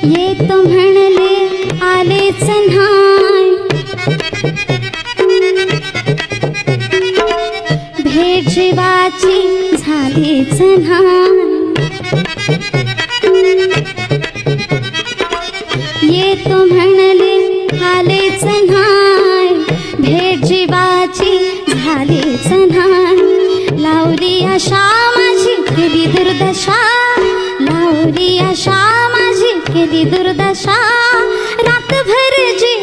येतो म्हणले आलेच नाही, भेट जीवाची झालीच नाही. येतो म्हणले आलेच नाही, भेट जीवाची झालीच नाही. लावली आशा माझी केली दुर्दशा, लावली आशा माझी केली दुर्दशा. रातभर जी